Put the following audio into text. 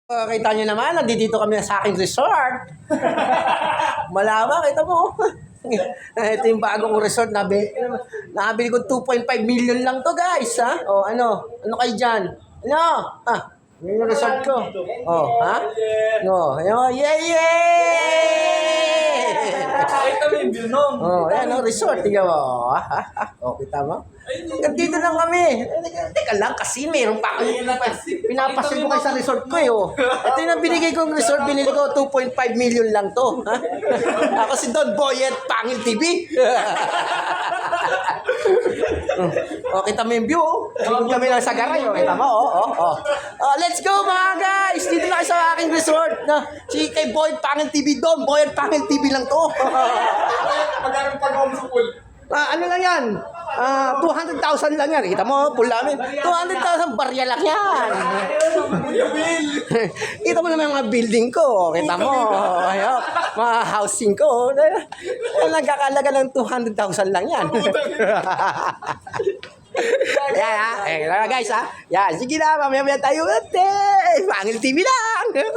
Kita nyo naman, nandito kami sa aking resort. Malama, kita mo. Ito yung bagong resort na nabili ko 2.5 million lang to, guys, ha? O, ano? Ano kayo dyan? Ano? Ha? Yun yung resort ko. O, ha? No, ayun, yeah! Kita mo yung view nun. Oh, ayan ang resort. Tingnan mo. Oh, kita mo? Hanggang dito lang kami. Teka lang, kasi meron pa ako. Pinapasin ko kayo sa resort ko eh. Oh. Ito yung binigay kong resort. Binili ko 2.5 million lang to. Ha? Ako si Don Boyet, Pangil TV. Oh, kita mo yung view. Oh. Ikot kami lang sa garay. Oh. Kita mo, let's go mga guys. Dito na kayo sa aking resort. Si kay Boyet, Pangil TV. Don Boyet, Pangil TV lang to. Magkano pag-home sa pool? Ano lang yan? 200,000 lang yan. Kita mo, pool namin. 200,000 barya lang yan. Kita mo naman yung mga building ko. Kita mo. Ayo, mga housing ko. Nagkakalaga ng 200,000 lang yan. Yan ha. Guys ha. Yan. Sige na. Mamaya tayo. Pangil TV na.